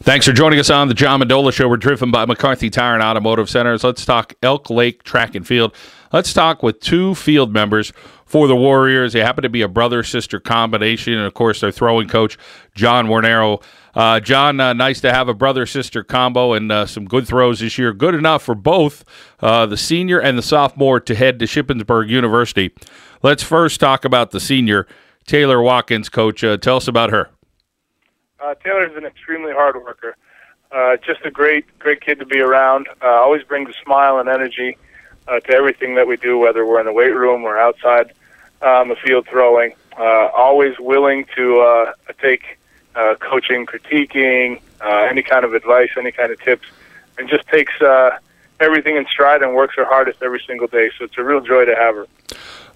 Thanks for joining us on the John Mendola Show. We're driven by McCarthy Tire and Automotive Centers. Let's talk Elk Lake Track and Field. Let's talk with two field members for the Warriors. They happen to be a brother-sister combination, and, of course, their throwing coach, John Warnero. John, nice to have a brother-sister combo and some good throws this year. Good enough for both the senior and the sophomore to head to Shippensburg University. Let's first talk about the senior, Taylor Watkins. Coach, tell us about her. Taylor's an extremely hard worker. Just a great kid to be around. Always brings a smile and energy to everything that we do, whether we're in the weight room or outside the field throwing. Always willing to take coaching, critiquing, any kind of advice, any kind of tips, and just takes everything in stride and works her hardest every single day. So it's a real joy to have her.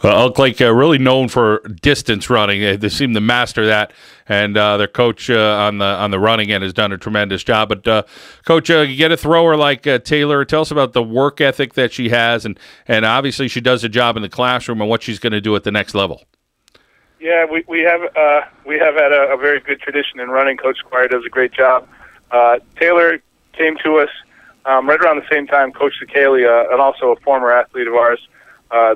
Elk Lake really known for distance running. They seem to master that, and their coach on the running end has done a tremendous job. But Coach, you get a thrower like Taylor. Tell us about the work ethic that she has, and obviously she does a job in the classroom and what she's going to do at the next level. Yeah, we have had a very good tradition in running. Coach Squire does a great job. Taylor came to us right around the same time Coach Sakalia, and also a former athlete of ours,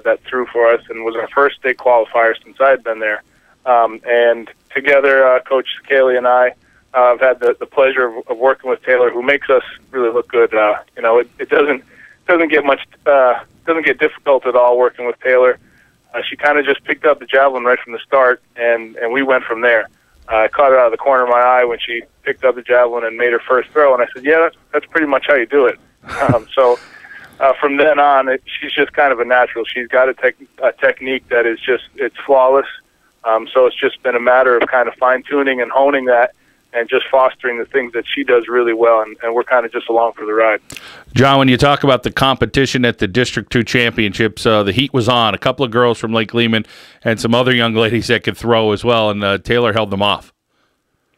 that threw for us and was our first state qualifier since I had been there. And together, Coach Sakalia and I have had the pleasure of working with Taylor, who makes us really look good. It doesn't get difficult at all working with Taylor. She kind of just picked up the javelin right from the start, and we went from there. I caught her out of the corner of my eye when she picked up the javelin and made her first throw, and I said, "Yeah, that's pretty much how you do it." From then on, she's just kind of a natural. She's got a technique that is it's flawless. So it's just been a matter of kind of fine-tuning and honing that and just fostering the things that she does really well, and we're kind of just along for the ride. John, when you talk about the competition at the District 2 Championships, the heat was on. A couple of girls from Lake Lehman and some other young ladies that could throw as well, and Taylor held them off.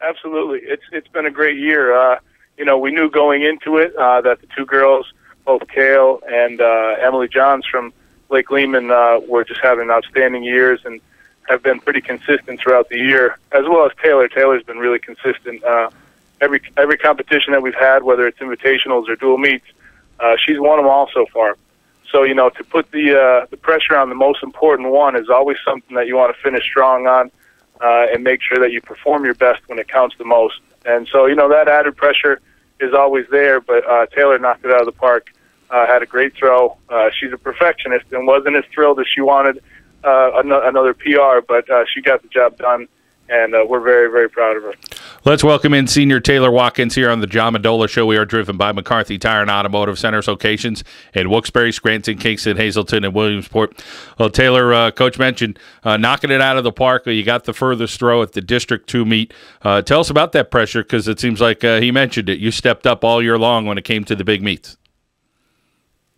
Absolutely. It's been a great year. We knew going into it that the two girls, both Kale and Emily Johns from Lake Lehman, were just having outstanding years and have been pretty consistent throughout the year, as well as Taylor. Taylor's been really consistent. Every competition that we've had, whether it's invitationals or dual meets, she's won them all so far. So, to put the pressure on the most important one is always something that you want to finish strong on and make sure that you perform your best when it counts the most. And so, that added pressure is always there, but Taylor knocked it out of the park. Had a great throw. She's a perfectionist and wasn't as thrilled as she wanted another PR, but she got the job done, and we're very, very proud of her. Let's welcome in senior Taylor Watkins here on the John Mendola Show. We are driven by McCarthy Tire and Automotive Centers locations in Wilkes-Barre, Scranton, Kingston, Hazleton, and Williamsport. Well, Taylor, Coach mentioned knocking it out of the park. You got the furthest throw at the District 2 meet. Tell us about that pressure, because it seems like he mentioned it. You stepped up all year long when it came to the big meets.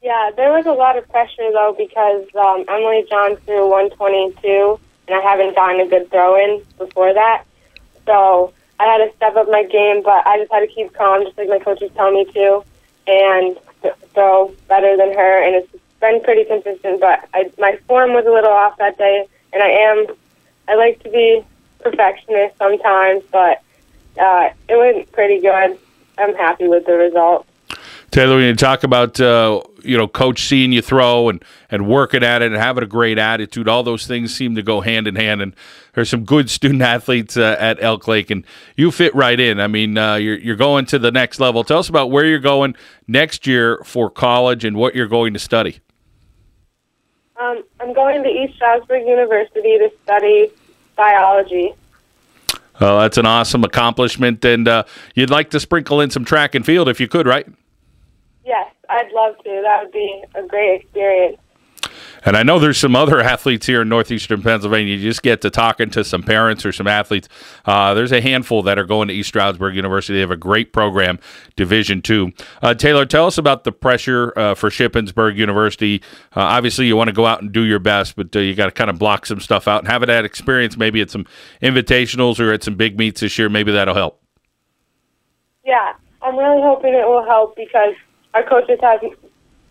Yeah, there was a lot of pressure, though, because Emily John threw 122, and I haven't gotten a good throw-in before that. So I had to step up my game, but I just had to keep calm, just like my coaches tell me to, and throw better than her, and it's been pretty consistent. But my form was a little off that day, and I like to be perfectionist sometimes, but it went pretty good. I'm happy with the result. Taylor, when you talk about Coach seeing you throw and working at it and having a great attitude, all those things seem to go hand in hand. And there's some good student athletes at Elk Lake, and you fit right in. I mean, you're going to the next level. Tell us about where you're going next year for college and what you're going to study. I'm going to East Stroudsburg University to study biology. Well, that's an awesome accomplishment, and you'd like to sprinkle in some track and field if you could, right? Yes, I'd love to. That would be a great experience. And I know there's some other athletes here in northeastern Pennsylvania. You just get to talking to some parents or some athletes. There's a handful that are going to East Stroudsburg University. They have a great program, Division II. Taylor, tell us about the pressure for Shippensburg University. Obviously, you want to go out and do your best, but you got to kind of block some stuff out and have that experience maybe at some invitationals or at some big meets this year. Maybe that'll help. Yeah, I'm really hoping it will help, because our coaches have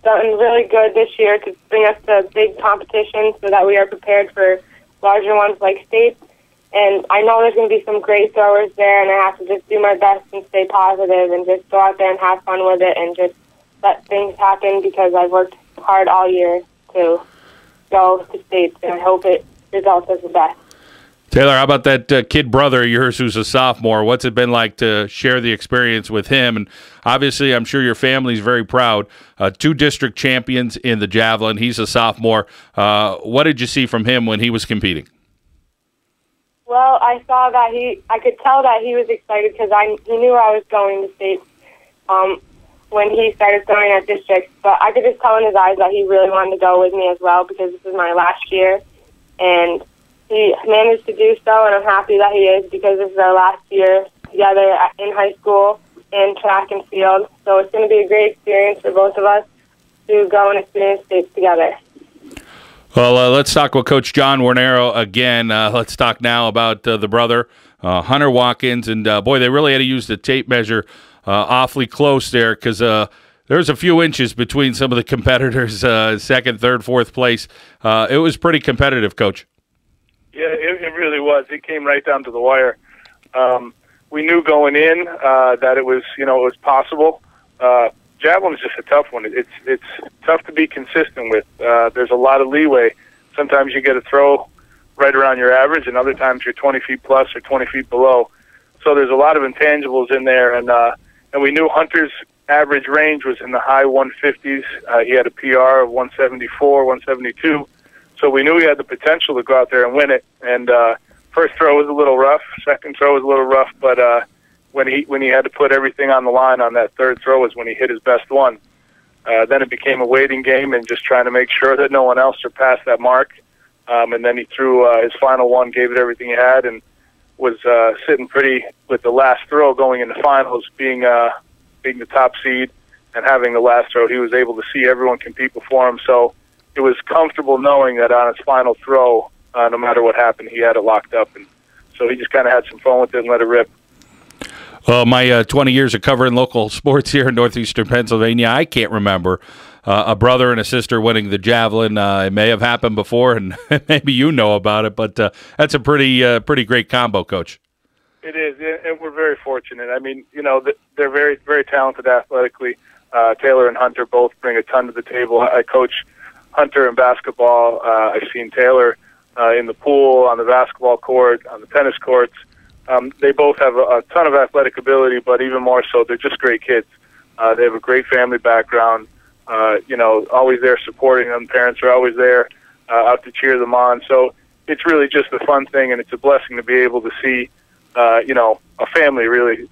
done really good this year to bring us to big competitions so that we are prepared for larger ones like states. And I know there's going to be some great throwers there, and I have to just do my best and stay positive and just go out there and have fun with it and just let things happen because I've worked hard all year to go to states, and I hope it results as the best. Taylor, how about that kid brother of yours who's a sophomore? What's it been like to share the experience with him? And obviously, I'm sure your family's very proud. 2 district champions in the javelin. He's a sophomore. What did you see from him when he was competing? Well, I saw that I could tell that he was excited because he knew I was going to states when he started throwing at districts. But I could just tell in his eyes that he really wanted to go with me as well because this is my last year. And he managed to do so, and I'm happy that he is because this is our last year together in high school in track and field. So it's going to be a great experience for both of us to go and experience states together. Well, let's talk with Coach John Warnero again. Let's talk now about the brother, Hunter Watkins. And, boy, they really had to use the tape measure awfully close there because there's a few inches between some of the competitors, second, third, fourth place. It was pretty competitive, Coach. Yeah, it really was. It came right down to the wire. We knew going in that it was, it was possible. Javelin is just a tough one. It's tough to be consistent with. There's a lot of leeway. Sometimes you get a throw right around your average, and other times you're 20 feet plus or 20 feet below. So there's a lot of intangibles in there, and we knew Hunter's average range was in the high 150s. He had a PR of 174, 172. So we knew he had the potential to go out there and win it. And first throw was a little rough. Second throw was a little rough. But when he had to put everything on the line on that third throw was when he hit his best one. Then it became a waiting game and just trying to make sure that no one else surpassed that mark. And then he threw his final one, gave it everything he had, and was sitting pretty with the last throw going into finals, being the top seed and having the last throw. He was able to see everyone compete before him. So it was comfortable knowing that on his final throw, no matter what happened, he had it locked up. And so he just kind of had some fun with it and let it rip. Well, my 20 years of covering local sports here in northeastern Pennsylvania, I can't remember a brother and a sister winning the javelin. It may have happened before, and maybe you know about it, but that's a pretty great combo, Coach. It is, and we're very fortunate. I mean, they're very, very talented athletically. Taylor and Hunter both bring a ton to the table. I coach Hunter in basketball. I've seen Taylor in the pool, on the basketball court, on the tennis courts. They both have a ton of athletic ability, but even more so, they're just great kids. They have a great family background, always there supporting them. Parents are always there out to cheer them on. So it's really just a fun thing, and it's a blessing to be able to see, a family really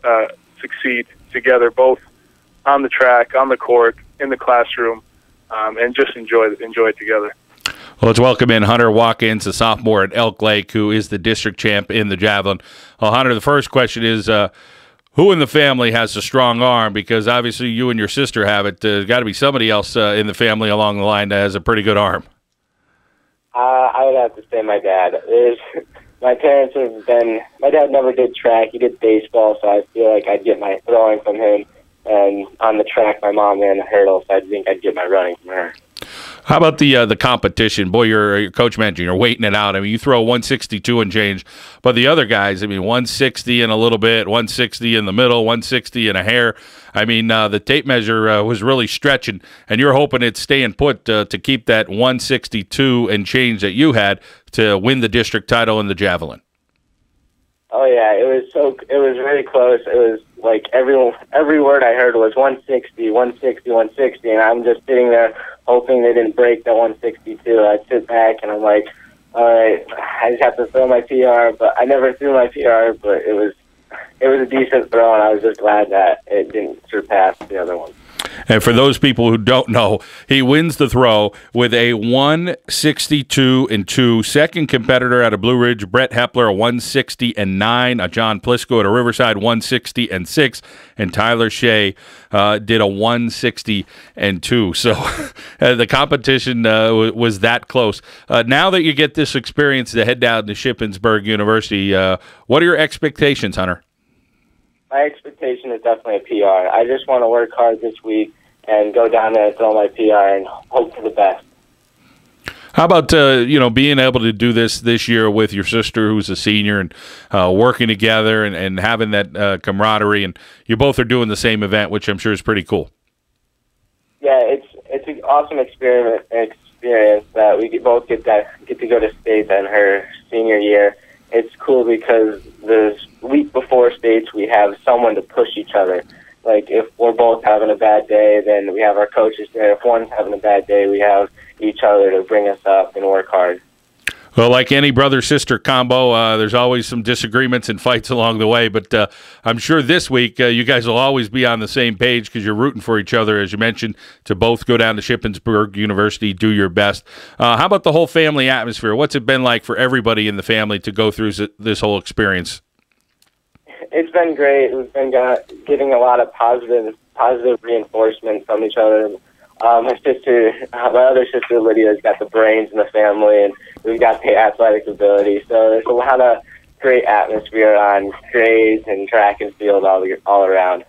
succeed together, both on the track, on the court, in the classroom, and just enjoy it together. Well, let's welcome in Hunter Watkins, a sophomore at Elk Lake, who is the district champ in the javelin. Well, Hunter, the first question is, who in the family has a strong arm? Because obviously you and your sister have it. There's got to be somebody else in the family along the line that has a pretty good arm. I would have to say my dad. My parents have been – my dad never did track. He did baseball, so I feel like I'd get my throwing from him. And on the track, my mom ran the hurdle, so I think I'd get my running from her. How about the competition? Boy, your coach mentioned you're waiting it out. I mean, you throw 162 and change, but the other guys, 160 and a little bit, 160 in the middle, 160 and a hair. I mean, the tape measure was really stretching, and you're hoping it's staying put to keep that 162 and change that you had to win the district title in the javelin. Oh yeah, it was really close. It was like every word I heard was 160, 160, 160, and I'm just sitting there hoping they didn't break the 162. I'd sit back and I'm like, all right, I just have to throw my PR, but I never threw my PR, but it was a decent throw, and I was just glad that it didn't surpass the other one. And for those people who don't know, he wins the throw with a 162 and 2. Second competitor out of Blue Ridge, Brett Hepler, a 160 and 9. A John Plisco at a Riverside, 160 and 6. And Tyler Shea did a 160 and 2. So the competition was that close. Now that you get this experience to head down to Shippensburg University, what are your expectations, Hunter? My expectation is definitely a PR. I just want to work hard this week and go down there and throw my PR and hope for the best. How about being able to do this year with your sister, who's a senior, and working together and having that camaraderie, and you both are doing the same event, which I'm sure is pretty cool. Yeah, it's an awesome experience that we both get to go to states in her senior year. It's cool because the week before states we have someone to push each other. Like if we're both having a bad day, then we have our coaches there. If one's having a bad day, we have each other to bring us up and work hard. Well, like any brother-sister combo, there's always some disagreements and fights along the way, but I'm sure this week you guys will always be on the same page because you're rooting for each other, as you mentioned, to both go down to Shippensburg University, do your best. How about the whole family atmosphere? What's it been like for everybody in the family to go through this whole experience? It's been great. We've been getting a lot of positive reinforcement from each other. My other sister Lydia's got the brains in the family, and we've got the athletic ability. So there's a lot of great atmosphere on grades and track and field all around.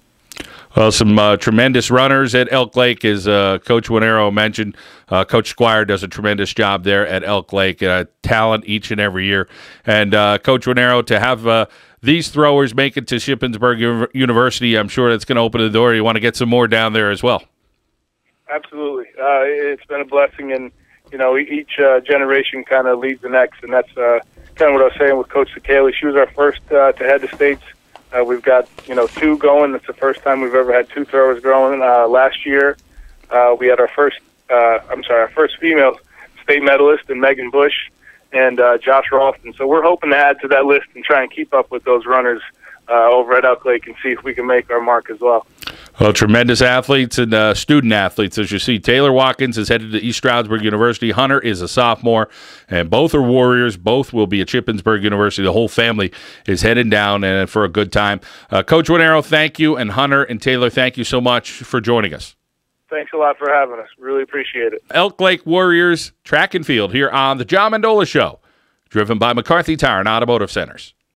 Well, some tremendous runners at Elk Lake, as Coach Warnero mentioned. Coach Squire does a tremendous job there at Elk Lake. Talent each and every year. And Coach Warnero, to have these throwers make it to Shippensburg University, I'm sure that's going to open the door. You want to get some more down there as well. Absolutely. It's been a blessing, and, each generation kind of leads the next, and that's kind of what I was saying with Coach Sakali. She was our first to head to states. We've got, two going. It's the first time we've ever had two throwers going. Last year, we had our first female state medalist in Megan Bush and Josh Ralston. So we're hoping to add to that list and try and keep up with those runners over at Elk Lake and see if we can make our mark as well. Well, tremendous athletes and student athletes, as you see. Taylor Watkins is headed to East Stroudsburg University. Hunter is a sophomore, and both are Warriors. Both will be at Shippensburg University. The whole family is heading down and for a good time. Coach Warnero, thank you, and Hunter and Taylor, thank you so much for joining us. Thanks a lot for having us. Really appreciate it. Elk Lake Warriors track and field here on the John Mendola Show, driven by McCarthy Tire and Automotive Centers.